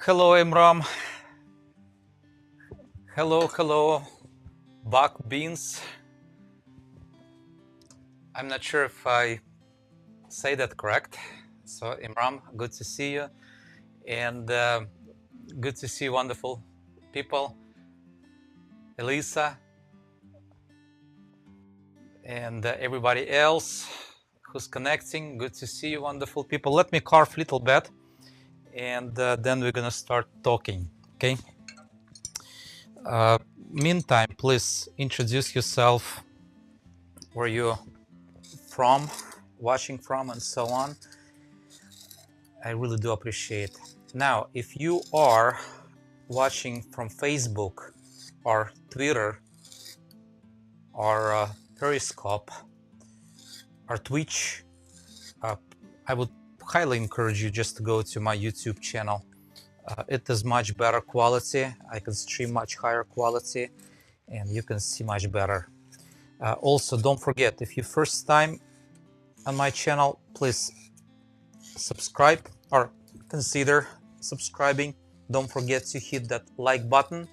Hello, Imram. Hello, Bak Beans. I'm not sure if I say that correct. So, Imram, good to see you, and good to see wonderful people. Elisa and everybody else who's connecting. Good to see you, wonderful people. Let me carve a little bit, and then we're gonna start talking. Okay. Uh, Meantime, please introduce yourself, where you from, watching from, and so on. I really do appreciate. Now, if you are watching from Facebook or Twitter or Periscope or Twitch, I would highly encourage you just to go to my YouTube channel. It is much better quality. I can stream much higher quality and you can see much better. Also, don't forget, if you first time on my channel, please subscribe or consider subscribing. Don't forget to hit that like button.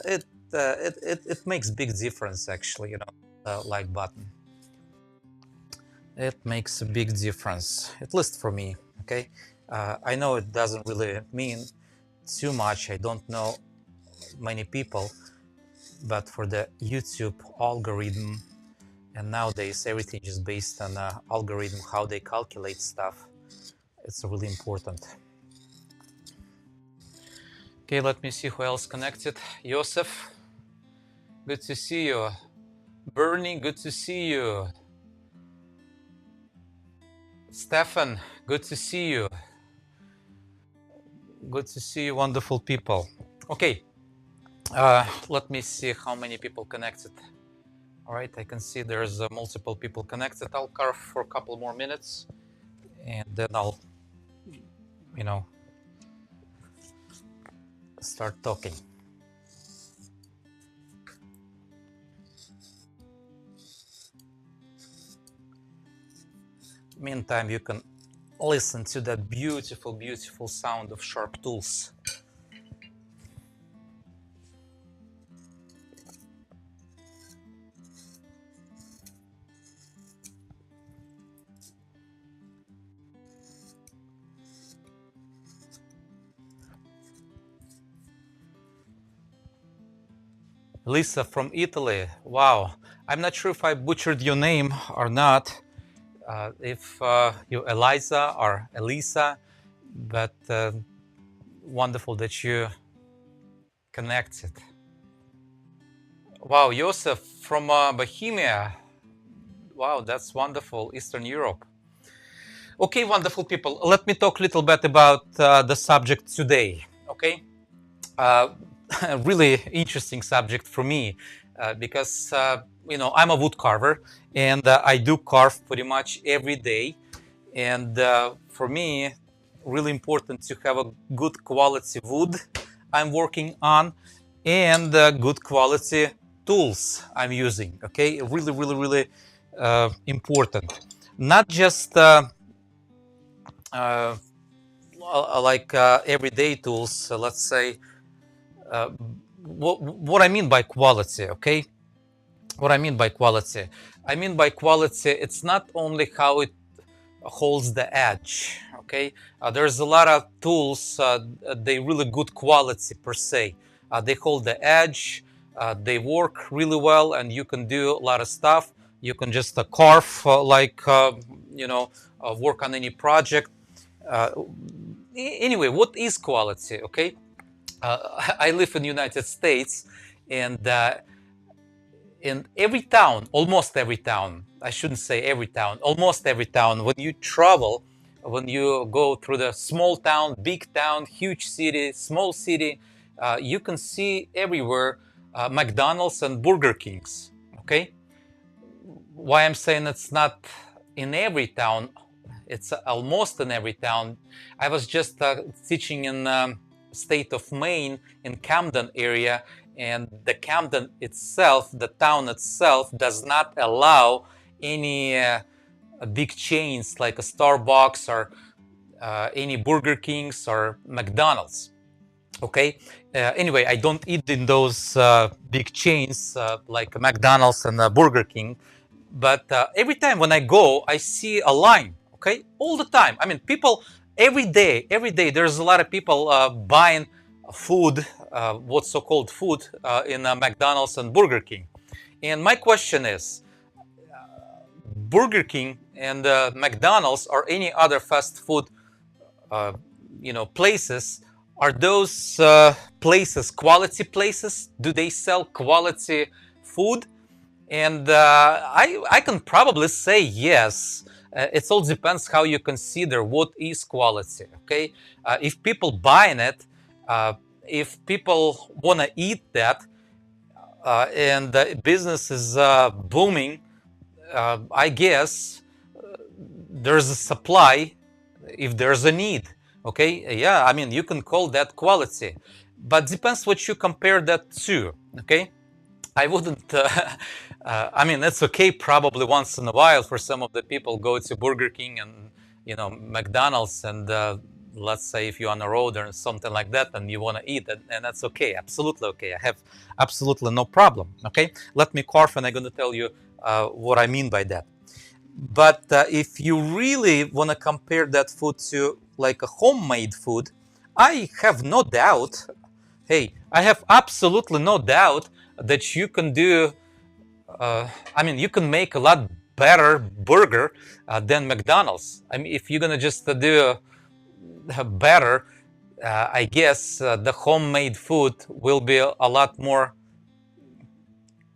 It makes big difference, actually. Like button. It makes a big difference, at least for me. Okay, I know it doesn't really mean too much. I don't know many people, but for the YouTube algorithm, and nowadays everything is based on algorithm, how they calculate stuff. It's really important. Okay, let me see who else connected. Joseph, good to see you. Bernie, good to see you. Stefan, good to see you. Good to see you, wonderful people. Okay, let me see how many people connected. All right, I can see there's multiple people connected. I'll carve for a couple more minutes and then I'll, start talking. Meantime, you can listen to that beautiful, beautiful sound of sharp tools. Lisa from Italy. Wow. I'm not sure if I butchered your name or not. If you're Eliza or Elisa, but wonderful that you connected. Wow, Joseph from Bohemia. Wow, that's wonderful. Eastern Europe. Okay, wonderful people. Let me talk a little bit about the subject today. Okay, a really interesting subject for me because I'm a wood carver and I do carve pretty much every day. And for me, really important to have a good quality wood I'm working on and good quality tools I'm using. Okay, really important. Not just like everyday tools. Let's say what I mean by quality. Okay, what I mean by quality. I mean by quality, it's not only how it holds the edge. Okay, there's a lot of tools. They really good quality per se. They hold the edge. They work really well, and you can do a lot of stuff. You can just carve work on any project. Uh, Anyway, what is quality? Okay, I live in the United States, and in every town, almost every town, I shouldn't say every town, almost every town, when you travel, when you go through the small town, big town, huge city, small city, you can see everywhere McDonald's and Burger Kings. Okay, why I'm saying it's not in every town, it's almost in every town. I was just teaching in state of Maine in Camden area, and the Camden itself, the town itself, does not allow any big chains like a Starbucks or any Burger Kings or McDonald's. Okay. Anyway, I don't eat in those big chains like McDonald's and Burger King, but every time when I go, I see a line. Okay, all the time. I mean, people every day. There's a lot of people buying food, what's so-called food in McDonald's and Burger King. And my question is, Burger King and McDonald's or any other fast food, uh, places, are those places quality places? Do they sell quality food? And I can probably say yes. It all depends how you consider what is quality. Okay, if people buying it, if people want to eat that, and the business is booming, I guess there's a supply if there's a need. Okay, yeah, I mean, you can call that quality, but depends what you compare that to. Okay, I wouldn't I mean, it's okay probably once in a while for some of the people go to Burger King and McDonald's, and let's say if you're on the road or something like that and you want to eat it, and that's okay, absolutely okay. I have absolutely no problem. Okay, let me carve and I'm going to tell you what I mean by that. But if you really want to compare that food to like a homemade food, I have no doubt, hey, I have absolutely no doubt that you can do, I mean, you can make a lot better burger than McDonald's. I mean, if you're going to just do better, I guess the homemade food will be a lot more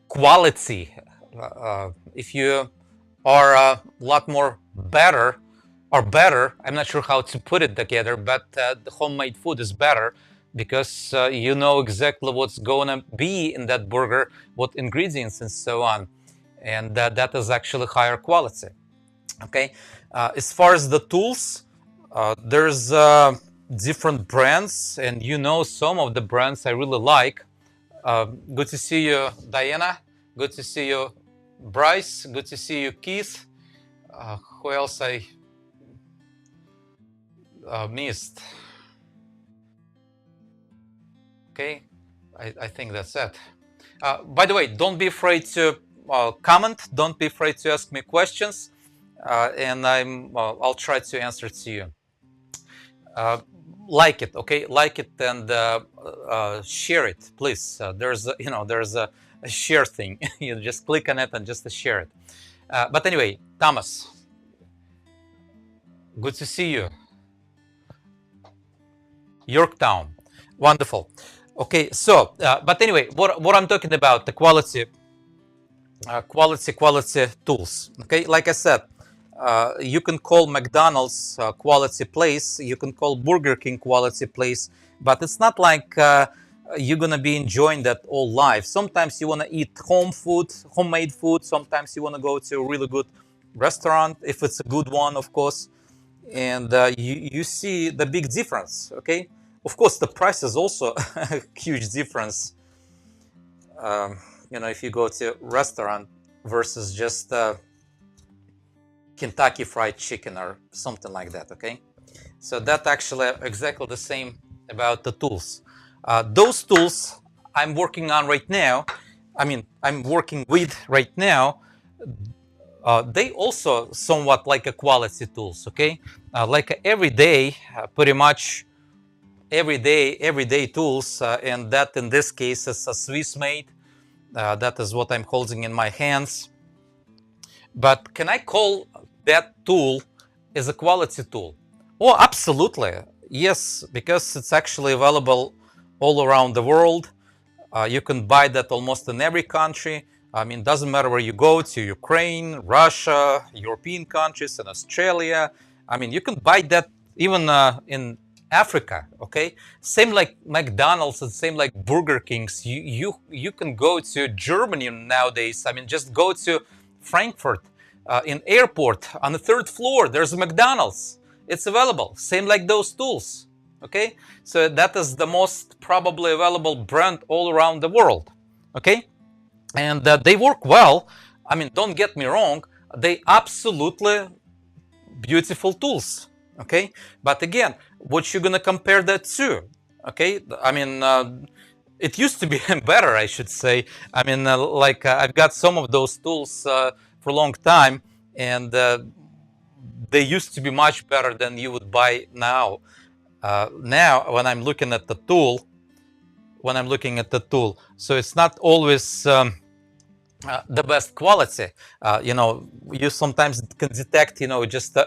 quality. If you are a lot more better, I'm not sure how to put it together, but the homemade food is better because you know exactly what's going to be in that burger, what ingredients and so on, and that is actually higher quality. Okay, as far as the tools, there's different brands, and some of the brands I really like. Good to see you, Diana. Good to see you, Bryce. Good to see you, Keith. Who else I missed? Okay, I think that's it. By the way, don't be afraid to comment. Don't be afraid to ask me questions, and I'll try to answer to you. Like it, okay? Like it and share it, please. There's a share thing. You just click on it and just share it. But anyway, Thomas, good to see you. Yorktown, wonderful. Okay, so but anyway, what I'm talking about, the quality tools. Okay, like I said, you can call McDonald's quality place, you can call Burger King quality place, but it's not like you're gonna be enjoying that all life. Sometimes you want to eat homemade food. Sometimes you want to go to a really good restaurant, if it's a good one, of course, and you see the big difference. Okay, of course the price is also a huge difference. If you go to a restaurant versus just Kentucky Fried Chicken or something like that. Okay, so that's actually exactly the same about the tools. Those tools I'm working on right now, I'm working with right now, they also somewhat like a quality tools. Okay, like everyday, pretty much everyday tools, and that in this case is a Swiss made. That is what I'm holding in my hands. But can I call that tool as a quality tool? Oh, absolutely. Yes, because it's actually available all around the world. You can buy that almost in every country. I mean, doesn't matter where you go to, Ukraine, Russia, European countries, and Australia. I mean, you can buy that even in Africa. Okay, same like McDonald's and same like Burger Kings. You can go to Germany nowadays. I mean, just go to Frankfurt in airport on the third floor. There's a McDonald's. It's available. Same like those tools. Okay, so that is the most probably available brand all around the world. Okay, and they work well. I mean, don't get me wrong. They absolutely beautiful tools. Okay, but again, what you're gonna compare that to? Okay, I mean, it used to be better, I should say. I mean, I've got some of those tools for a long time, and they used to be much better than you would buy now. Now, when I'm looking at the tool, so it's not always the best quality. You sometimes can detect, just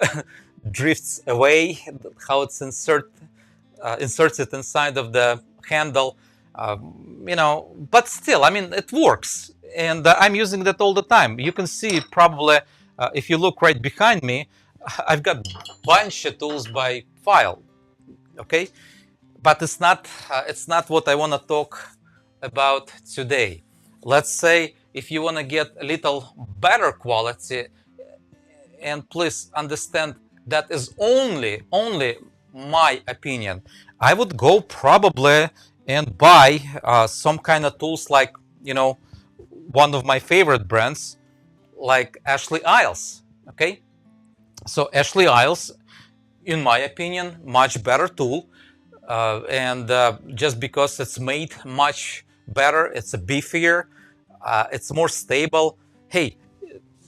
drifts away, how it's inserted inside of the handle, but still, I mean, it works. And I'm using that all the time. You can see probably, if you look right behind me, I've got a bunch of tools by file, okay? But it's not what I want to talk about today. Let's say if you want to get a little better quality, and please understand that is only my opinion, I would go probably and buy some kind of tools like, one of my favorite brands, like Ashley Isles. Okay, so Ashley Isles, in my opinion, much better tool, and just because it's made much better, it's a beefier, it's more stable. Hey,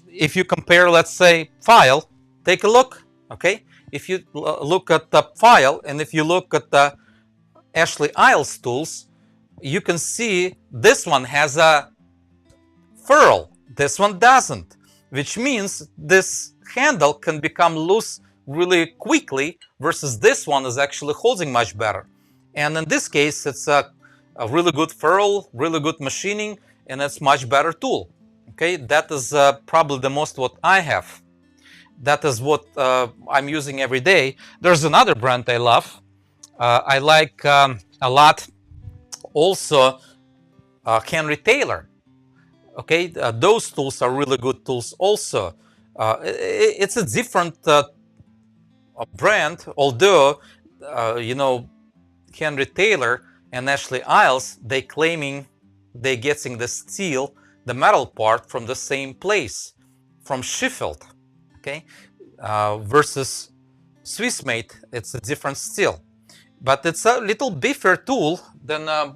if you compare, let's say, file, take a look. Okay, if you look at the file, and if you look at the Ashley Isles tools, you can see this one has a ferrule, this one doesn't, which means this handle can become loose really quickly, versus this one is actually holding much better. And in this case, it's a really good ferrule, really good machining, and it's much better tool. Okay, that is probably the most what I have. That is what I'm using every day. There's another brand I love. I like a lot also Henry Taylor. Okay, those tools are really good tools also. It's a different brand, although Henry Taylor and Ashley Isles, they claiming they getting the steel, the metal part from the same place, from Sheffield. Okay, versus Swissmade, it's a different steel, but it's a little beefier tool than a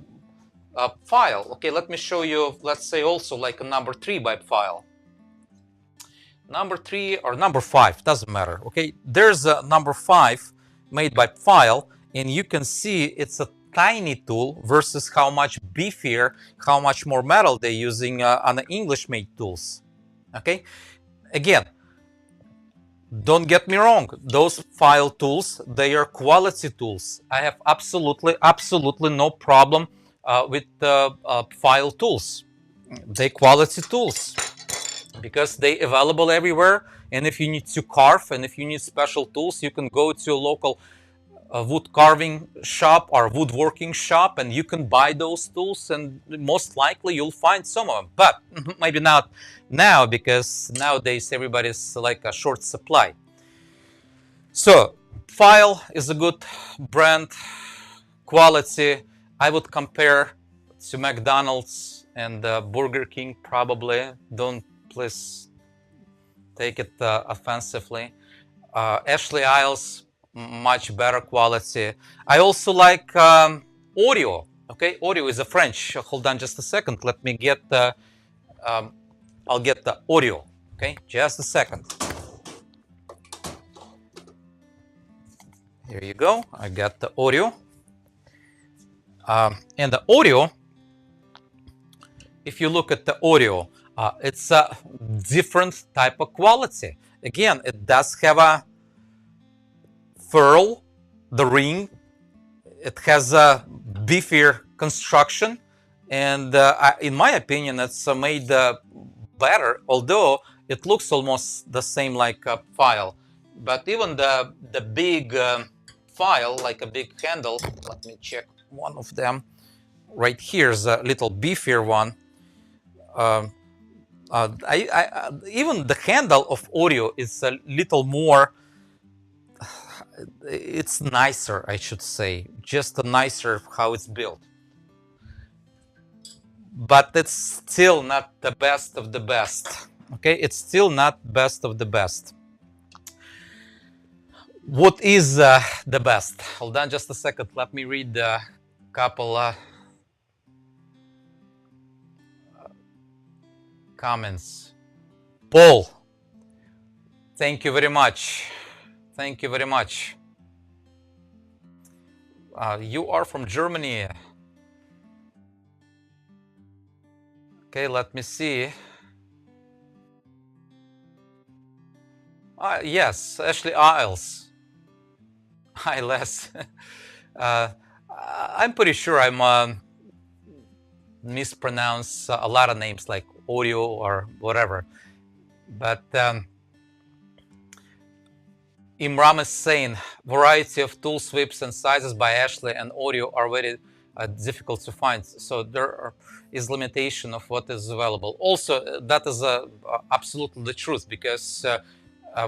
file. Okay, let me show you. Let's say also like a number 3 by file. Number 3 or number 5 doesn't matter. Okay, there's a number 5 made by file, and you can see it's a tiny tool versus how much beefier, how much more metal they're using on the English made tools. Okay, again, don't get me wrong, those file tools, they are quality tools. I have absolutely no problem with file tools. They quality tools because they available everywhere. And if you need to carve, and if you need special tools, you can go to a local wood carving shop or woodworking shop, and you can buy those tools, and most likely you'll find some of them. But maybe not now, because nowadays everybody's like a short supply. So file is a good brand. Quality, I would compare to McDonald's and Burger King probably. Don't please take it offensively. Ashley Isles, much better quality. I also like Oreo. Okay, Oreo is a French. Hold on just a second. Let me get the. I'll get the Oreo. Okay, just a second. Here you go. I got the Oreo. And the Oreo, if you look at the Oreo, it's a different type of quality. Again, it does have a ferrule, the ring. It has a beefier construction, and in my opinion, it's made better. Although it looks almost the same like a file, but even the big file, like a big handle. Let me check one of them. Right here is a little beefier one. Even the handle of Oreo is a little more. It's nicer, I should say, just a nicer how it's built. But it's still not the best of the best. Okay, it's still not best of the best. What is the best? Hold on just a second. Let me read a couple comments. Paul, thank you very much. Thank you very much. You are from Germany. Okay, let me see. Yes, Ashley Isles. Hi, Les. I'm pretty sure I'm mispronounce a lot of names like audio or whatever. But Imram is saying variety of tool sweeps and sizes by Ashley and audio are very difficult to find. So there is limitation of what is available. Also, that is absolutely the truth because,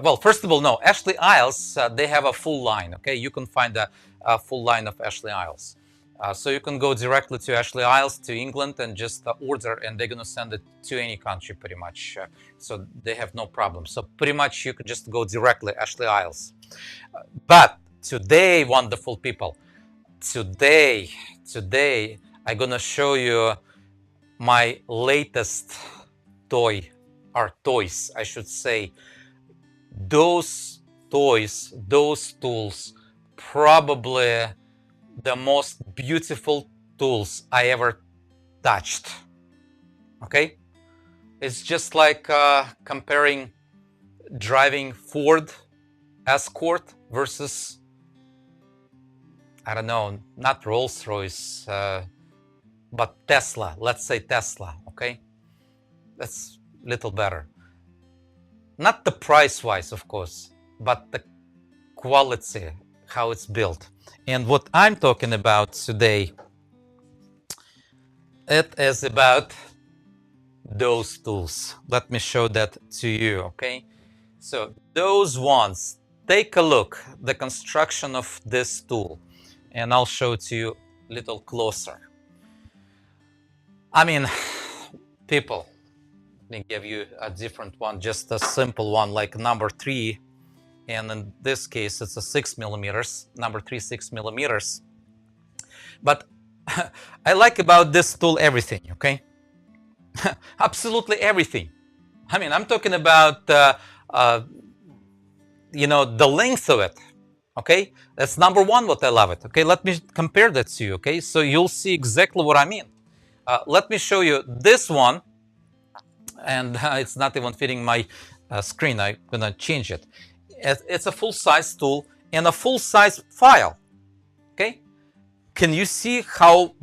well, first of all, no, Ashley Isles, they have a full line. Okay, you can find a full line of Ashley Isles. So you can go directly to Ashley Isles to England and just order, and they're going to send it to any country pretty much. So they have no problem. So pretty much you could just go directly Ashley Isles. But today, wonderful people, today I'm going to show you my latest toy, or toys, I should say. Those toys, those tools, probably the most beautiful tools I ever touched. Okay, it's just like comparing driving Ford Escort versus, I don't know, not Rolls-Royce, but Tesla. Let's say Tesla. Okay, that's a little better. Not the price-wise, of course, but the quality, how it's built. And what I'm talking about today, it is about those tools. Let me show that to you, okay? So those ones, take a look, the construction of this tool, and I'll show it to you a little closer. I mean, people, let me give you a different one, just a simple one like number 3. And in this case, it's a 6 millimeters, number 3, 6 millimeters. But I like about this tool everything, okay? Absolutely everything. I mean, I'm talking about, you know, the length of it, okay? That's number 1, what I love it, okay? Let me compare that to you, okay? So you'll see exactly what I mean. Let me show you this one, and it's not even fitting my screen. I'm gonna change it. It's a full-size tool and a full-size file. Okay, can you see how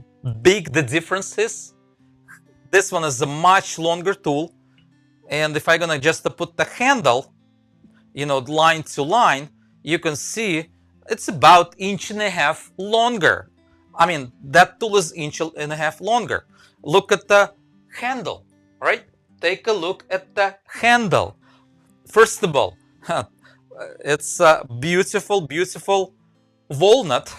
big the difference is? This one is a much longer tool, and if I'm gonna just put the handle, you know, line to line, you can see it's about 1.5 inches longer. I mean, that tool is 1.5 inches longer. Look at the handle, right? Take a look at the handle. First of all, it's a beautiful, beautiful walnut,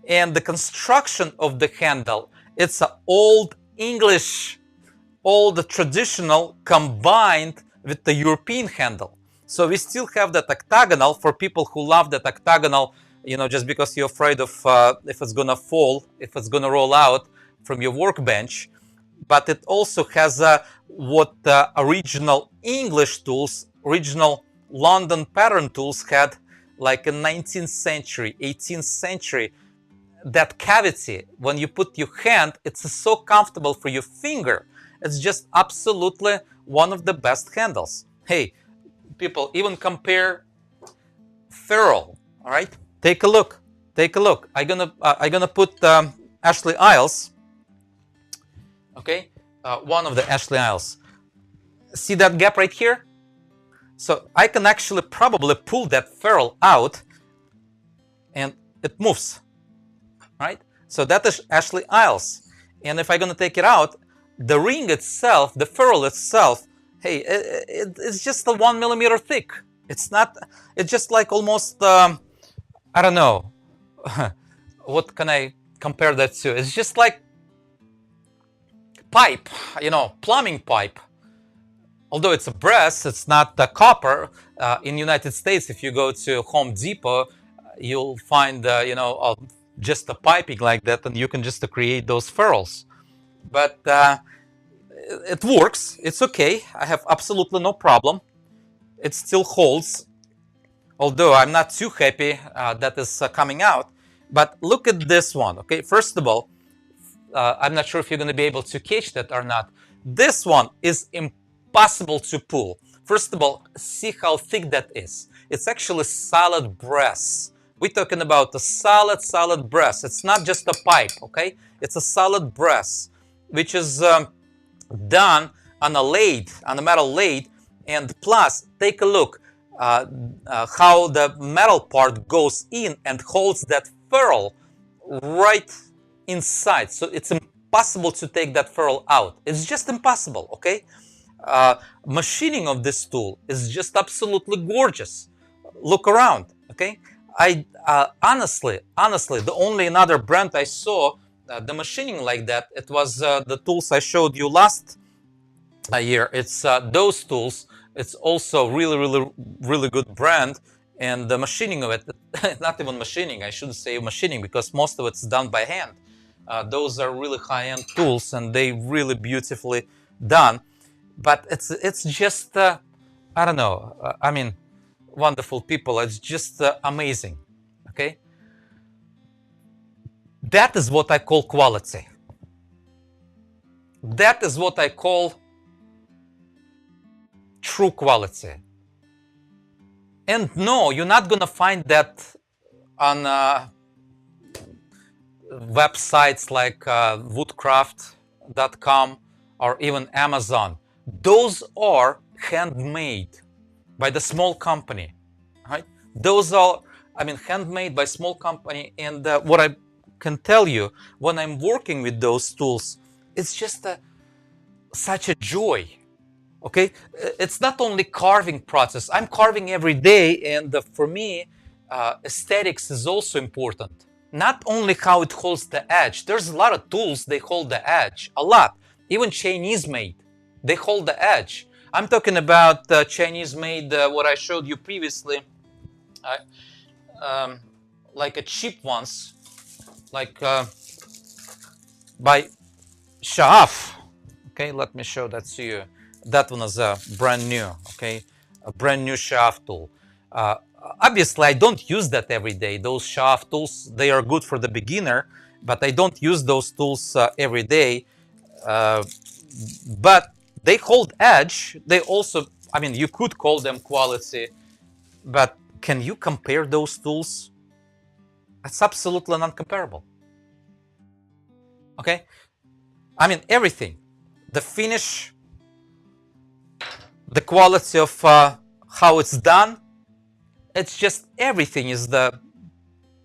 and the construction of the handle, it's an old English, old traditional combined with the European handle. So we still have that octagonal for people who love that octagonal, you know, just because you're afraid of if it's gonna fall, if it's gonna roll out from your workbench. But it also has what the original English tools, original London pattern tools had, like in 19th century, 18th century. That cavity, when you put your hand, it's so comfortable for your finger. It's just absolutely one of the best handles. Hey, people, even compare ferrule. All right, take a look. Take a look. I'm gonna put Ashley Isles. Okay, one of the Ashley Isles. See that gap right here? So I can actually probably pull that ferrule out and it moves, right? So that is Ashley Isles. And if I'm gonna take it out, the ring itself, the ferrule itself, hey, it's just a 1 millimeter thick. It's not, it's just like almost, I don't know, what can I compare that to? It's just like pipe, you know, plumbing pipe. although it's a brass, it's not the copper. In United States, if you go to Home Depot, you'll find just a piping like that, and you can just create those ferrules. But it works. It's okay. I have absolutely no problem. It still holds, although I'm not too happy that is coming out. But look at this one. Okay, first of all, I'm not sure if you're going to be able to catch that or not. This one is impossible to pull. First of all, see how thick that is. It's actually solid brass. We're talking about a solid brass. It's not just a pipe, okay? It's a solid brass, which is done on a lathe, on a metal lathe. And plus, take a look how the metal part goes in and holds that ferrule right inside. So it's impossible to take that ferrule out. It's just impossible, okay? Machining of this tool is just absolutely gorgeous. Look around, okay? I honestly, the only another brand I saw the machining like that, it was the tools I showed you last year. It's those tools. It's also really good brand, and the machining of it, not even machining, I shouldn't say machining, because most of it's done by hand. Those are really high-end tools, and they really beautifully done. But it's just I don't know. I mean, wonderful people. It's just amazing. Okay, that is what I call quality. That is what I call true quality. And no, you're not gonna find that on websites like woodcraft.com or even Amazon. Those are handmade by the small company, right? Those are, I mean, handmade by small company. And what I can tell you, when I'm working with those tools, it's just such a joy. Okay, it's not only carving process. I'm carving every day, and for me, aesthetics is also important. Not only how it holds the edge. There's a lot of tools they hold the edge a lot. Even Chinese made, they hold the edge. I'm talking about Chinese made. What I showed you previously, like a cheap ones, like by Shaaf. Okay, let me show that to you. That one is brand new, okay? A brand new shaft tool. Obviously, I don't use that every day. Those shaft tools, they are good for the beginner, but I don't use those tools every day. But they hold edge. They also, I mean, you could call them quality, but can you compare those tools? It's absolutely non-comparable. Okay? I mean, everything. The finish, the quality of how it's done, it's just everything is the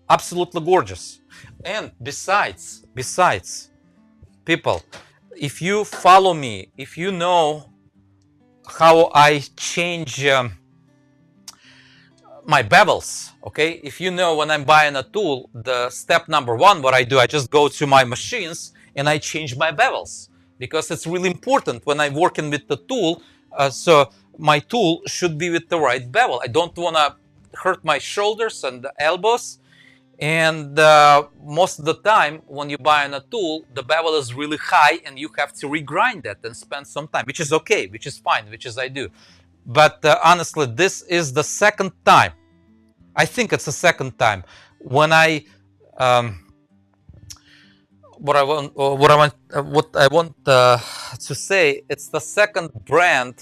absolutely gorgeous. And besides, people, if you follow me, if you know how I change my bevels, okay? If you know when I'm buying a tool, the step number one, what I do, I just go to my machines and I change my bevels, because it's really important when I'm working with the tool. So my tool should be with the right bevel. I don't want to hurt my shoulders and the elbows. And most of the time, when you buy a tool, the bevel is really high, and you have to regrind that and spend some time, which is okay, which is fine, which is I do. But honestly, this is the second time. I think it's the second time when I what I want to say. It's the second brand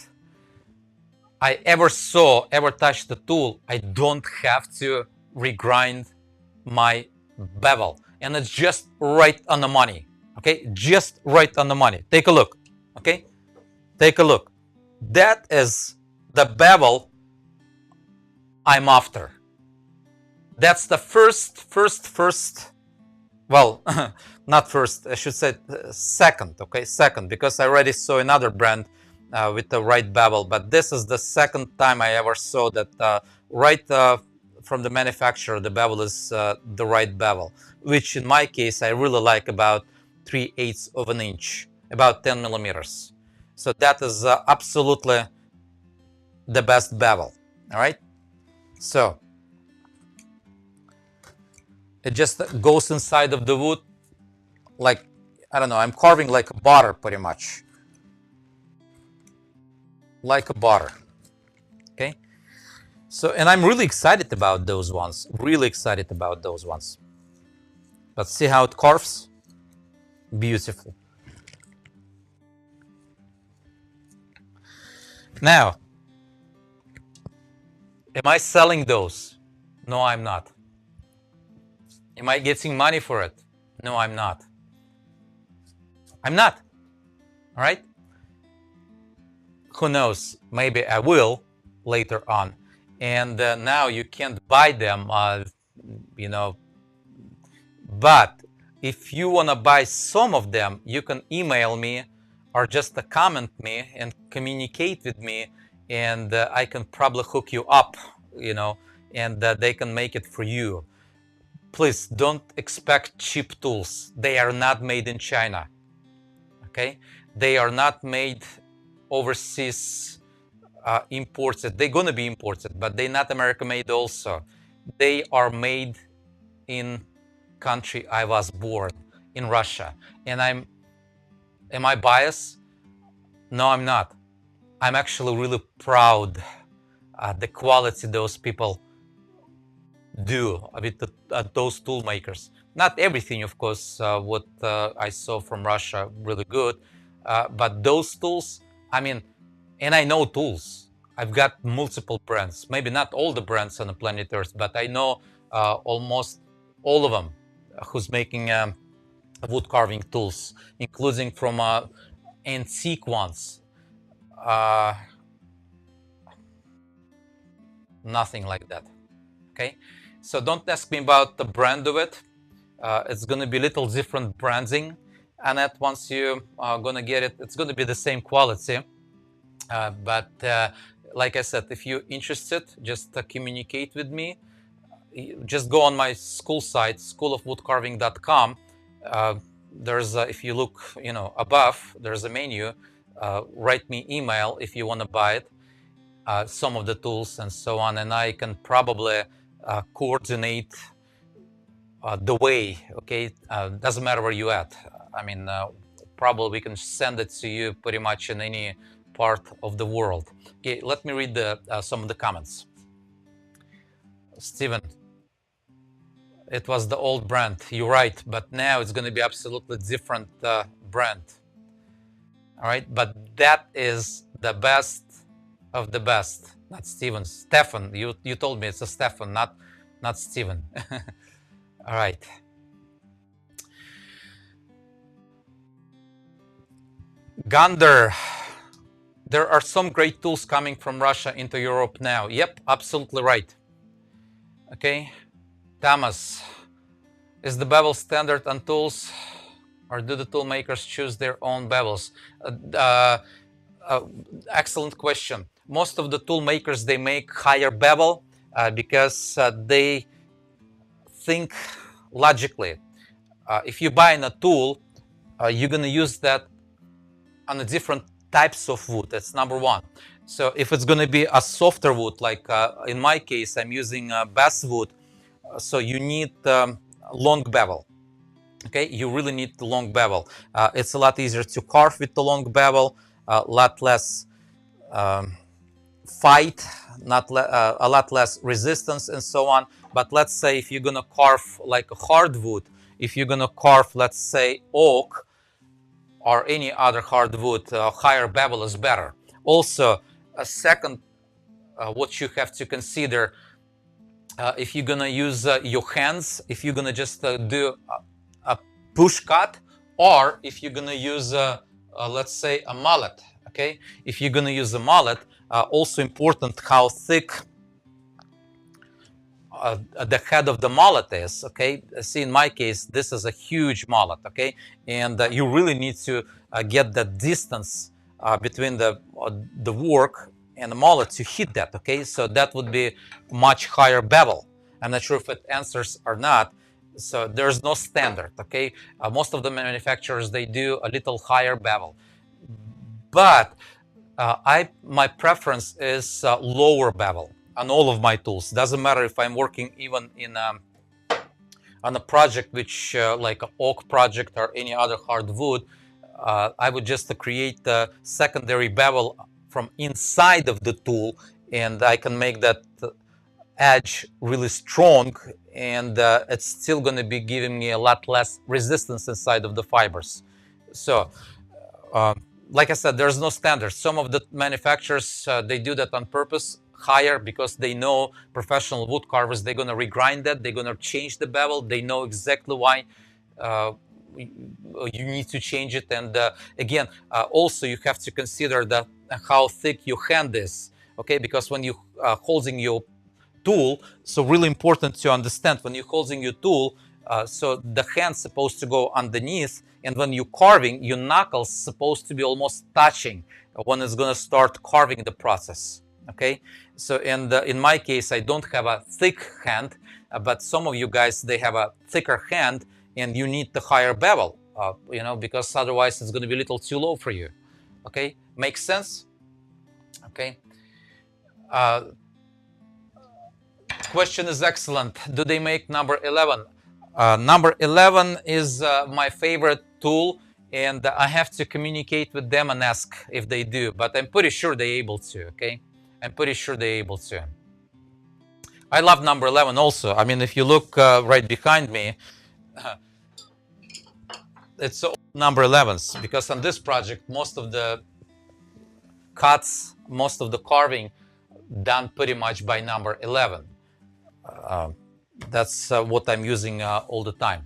I ever touched the tool. I don't have to regrind my bevel, and it's just right on the money. Okay, just right on the money. Take a look. Okay, take a look. That is the bevel I'm after. That's the first. Well, not first. I should say second. Okay, second, because I already saw another brand with the right bevel, but this is the second time I ever saw that right from the manufacturer, the bevel is the right bevel, which in my case I really like, about 3/8 of an inch, about 10 millimeters. So that is absolutely the best bevel. All right, so it just goes inside of the wood like, I don't know, I'm carving like a butter pretty much, like a butter. Okay, so, and I'm really excited about those ones, really excited about those ones. But see how it carves? Beautiful. Now, am I selling those? No, I'm not. Am I getting money for it? No, I'm not. I'm not. All right? Who knows? Maybe I will later on. And now you can't buy them, you know. But if you want to buy some of them, you can email me or just comment me and communicate with me, and I can probably hook you up, you know, and they can make it for you. Please don't expect cheap tools. They are not made in China. Okay, they are not made overseas, imported. They're gonna be imported, but they're not American made also. They are made in country I was born, in Russia. And am I biased? No, I'm not. I'm actually really proud the quality those people do with those tool makers. Not everything, of course, what I saw from Russia, really good. But those tools, I mean, and I know tools. I've got multiple brands, maybe not all the brands on the planet Earth, but I know almost all of them who's making wood carving tools, including from antique ones. Nothing like that. Okay, so don't ask me about the brand of it. It's going to be little different branding, and that once you are going to get it, it's going to be the same quality. But like I said, if you're interested, just communicate with me. Just go on my school site, schoolofwoodcarving.com. There's if you look, you know, above, there's a menu. Write me email if you want to buy it, some of the tools and so on, and I can probably coordinate the way. Okay, doesn't matter where you at. I mean, probably we can send it to you pretty much in any part of the world. Okay, let me read some of the comments. Steven, it was the old brand. You're right, but now it's going to be absolutely different brand. All right, but that is the best of the best. Not Steven. Stefan. You told me it's a Stefan, not Steven. All right. Gander. There are some great tools coming from Russia into Europe now. Yep, absolutely right. Okay. Thomas, is the bevel standard on tools, or do the tool makers choose their own bevels? Excellent question. Most of the tool makers, they make higher bevel because they think logically. If you buy a tool, you're going to use that on a different types of wood. That's number one. So if it's going to be a softer wood, like in my case, I'm using basswood, so you need long bevel. Okay, you really need the long bevel. It's a lot easier to carve with the long bevel, a lot less fight, a lot less resistance and so on. But let's say if you're gonna carve like a hardwood, if you're gonna carve, let's say, oak or any other hardwood, higher bevel is better. Also, a second, what you have to consider, if you're gonna use your hands, if you're gonna just do a push cut, or if you're gonna use let's say a mallet. Okay, if you're gonna use a mallet, also important how thick the head of the mallet is. Okay, see, in my case, this is a huge mallet. Okay, and you really need to get the distance between the work and the mallet to hit that. Okay, so that would be much higher bevel. I'm not sure if it answers or not. So there's no standard. Okay, most of the manufacturers, they do a little higher bevel, but My preference is lower bevel on all of my tools. Doesn't matter if I'm working even in on a project which like an oak project or any other hardwood. I would just create the secondary bevel from inside of the tool, and I can make that edge really strong, and it's still going to be giving me a lot less resistance inside of the fibers. So like I said, there's no standard. Some of the manufacturers, they do that on purpose, higher, because they know professional wood carvers, they're going to regrind that, they're going to change the bevel, they know exactly why you need to change it. And again, also you have to consider that how thick your hand is, okay? Because when you holding your tool, so really important to understand when you're holding your tool, so the hand's supposed to go underneath, and when you're carving, your knuckles supposed to be almost touching when it's going to start carving the process, okay? So in my case, I don't have a thick hand, but some of you guys, they have a thicker hand, and you need the higher bevel, you know, because otherwise it's going to be a little too low for you, okay? Makes sense? Okay. Question is excellent. Do they make number 11? Number 11 is my favorite tool, and I have to communicate with them and ask if they do, but I'm pretty sure they're able to, okay? I'm pretty sure they're able to. I love number 11 also. I mean, if you look right behind me, it's all number 11s, because on this project, most of the cuts, most of the carving done pretty much by number 11. That's what I'm using all the time.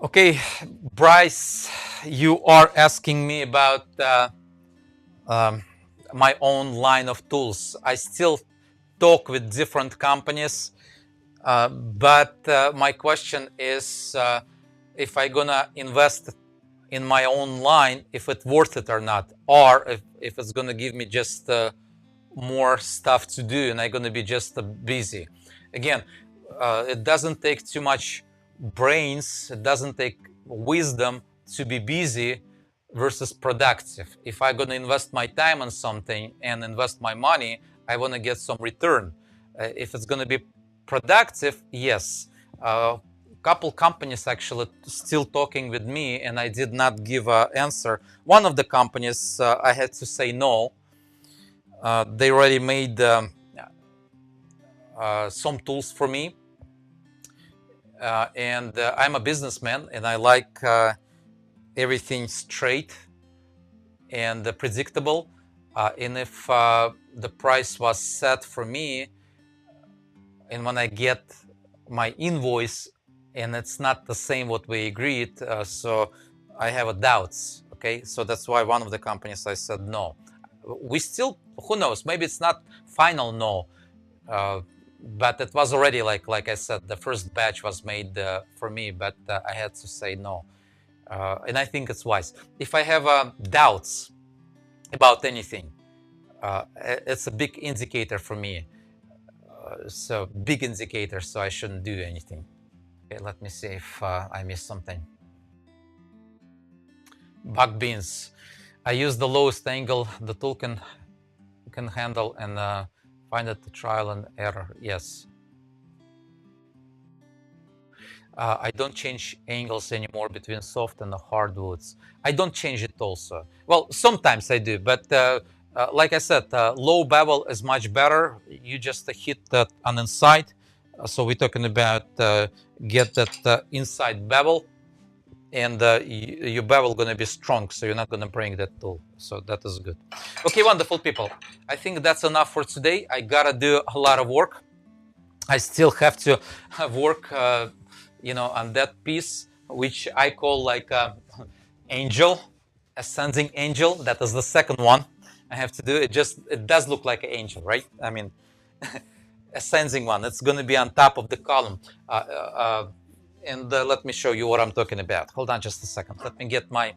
Okay, Bryce, you are asking me about my own line of tools. I still talk with different companies, but my question is if I'm gonna invest in my own line, if it's worth it or not, or if it's gonna give me just more stuff to do and I'm gonna be just busy. Again, it doesn't take too much brains, it doesn't take wisdom to be busy versus productive. If I'm gonna invest my time on something and invest my money, I wanna get some return. If it's gonna be productive, yes. Couple companies actually still talking with me, and I did not give an answer. One of the companies I had to say no. They already made some tools for me, and I'm a businessman, and I like everything straight and predictable. And if the price was set for me, and when I get my invoice and it's not the same what we agreed, so I have a doubts. Okay, so that's why one of the companies I said no. We still, who knows, maybe it's not final no, but it was already like I said, the first batch was made for me, but I had to say no, and I think it's wise. If I have doubts about anything, it's a big indicator for me. So big indicator, so I shouldn't do anything. Okay, let me see if I missed something. Buck beans. I use the lowest angle the tool can handle, and find it the trial and error. Yes. I don't change angles anymore between soft and the hardwoods. I don't change it also. Well, sometimes I do, but like I said, low bevel is much better. You just hit that on inside. So we're talking about get that inside bevel, and your bevel going to be strong, so you're not going to break that tool. So that is good. Okay, wonderful people. I think that's enough for today. I gotta do a lot of work. I still have to work, you know, on that piece, which I call like angel, ascending angel. That is the second one I have to do. It does look like an angel, right? I mean, ascending one. It's going to be on top of the column. And let me show you what I'm talking about. Hold on just a second. Let me get my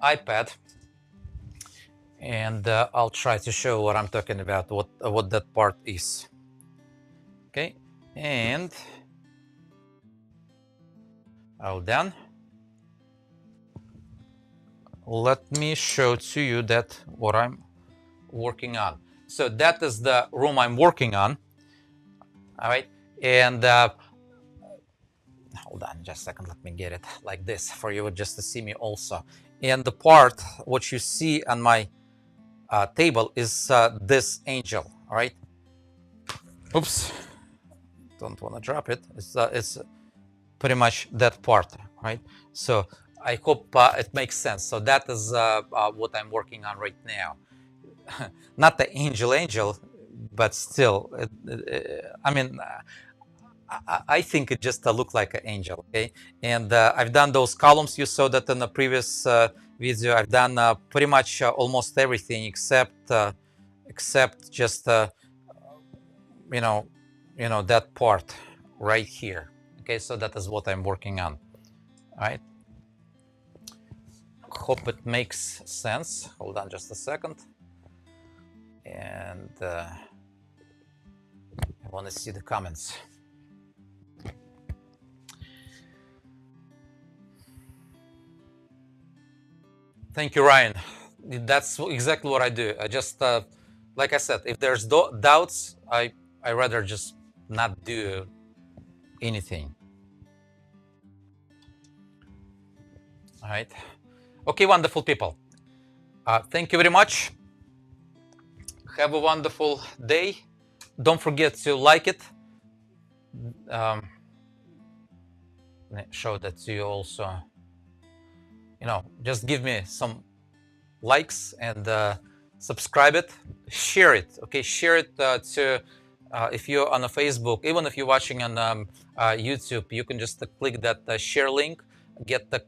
iPad, and I'll try to show what I'm talking about, what that part is. Okay, and all done. let me show to you that what I'm working on. So that is the room I'm working on. All right, and hold on just a second. Let me get it like this for you, just to see me also. And the part what you see on my table is this angel. All right. Oops. Don't want to drop it. It's pretty much that part, right? So I hope it makes sense. So that is what I'm working on right now. Not the angel, but still, I mean, I think it just looked like an angel, okay? And I've done those columns. You saw that in the previous video. I've done pretty much almost everything except just you know, that part right here. Okay, so that is what I'm working on. All right. Hope it makes sense. Hold on just a second. And I want to see the comments. Thank you, Ryan. That's exactly what I do. I just, like I said, if there's doubts, I rather just not do anything. All right. Okay, wonderful people. Thank you very much. Have a wonderful day. Don't forget to like it. Show that to you also. Just give me some likes and subscribe it. Share it. Okay, share it to if you're on a Facebook, even if you're watching on YouTube, you can just click that share link, get the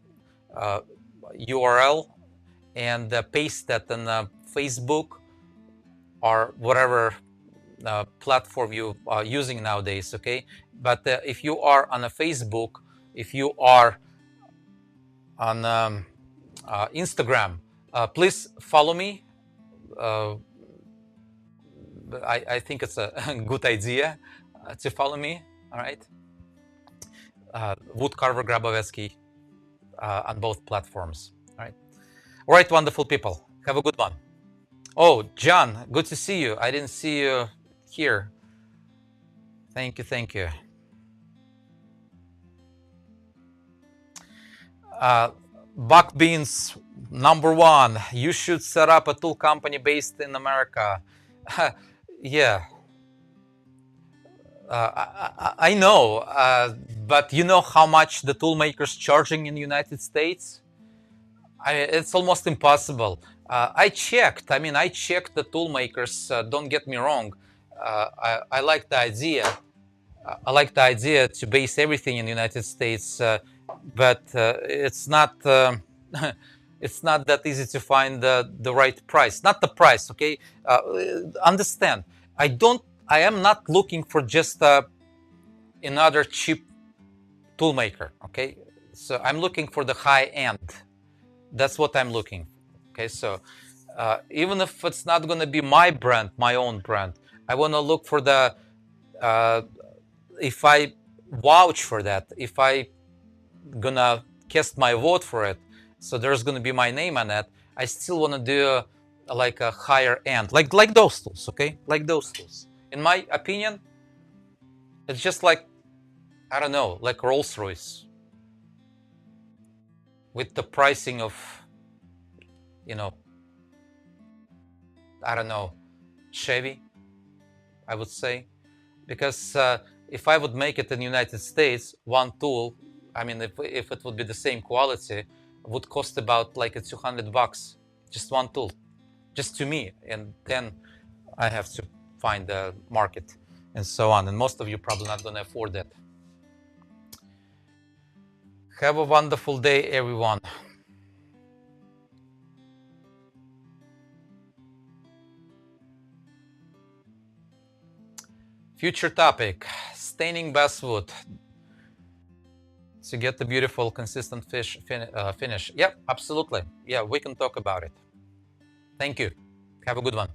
URL, and paste that on Facebook or whatever platform you are using nowadays. Okay, but if you are on a Facebook, if you are on Instagram, please follow me. I think it's a good idea to follow me. All right, Woodcarver Grabovetskiy on both platforms. All right, wonderful people. Have a good one. Oh, John, good to see you. I didn't see you here. Thank you. Buck Beans #1. You should set up a tool company based in America. Yeah. I know, but you know how much the toolmakers charging in the United States? It's almost impossible. I checked. I checked the toolmakers. Don't get me wrong. I like the idea. I like the idea to base everything in the United States, but it's not. It's not that easy to find the right price. Not the price, okay? Understand? I am not looking for just another cheap toolmaker, okay? So I'm looking for the high end. That's what I'm looking. Okay, so even if it's not going to be my brand, my own brand, I want to look for the. If I vouch for that, if I gonna cast my vote for it, so there's gonna be my name on it. I still want to do like a higher end, like those tools, okay? Like those tools. In my opinion, it's just like, I don't know, like Rolls-Royce with the pricing of, I don't know, Chevy, I would say, because if I would make it in the United States, one tool, if it would be the same quality, would cost about like $200, just one tool, just to me, and then I have to find the market and so on, and most of you probably not going to afford that. Have a wonderful day, everyone. Future topic, staining basswood to get the beautiful, consistent finish. Yep, absolutely. Yeah, we can talk about it. Thank you. Have a good one.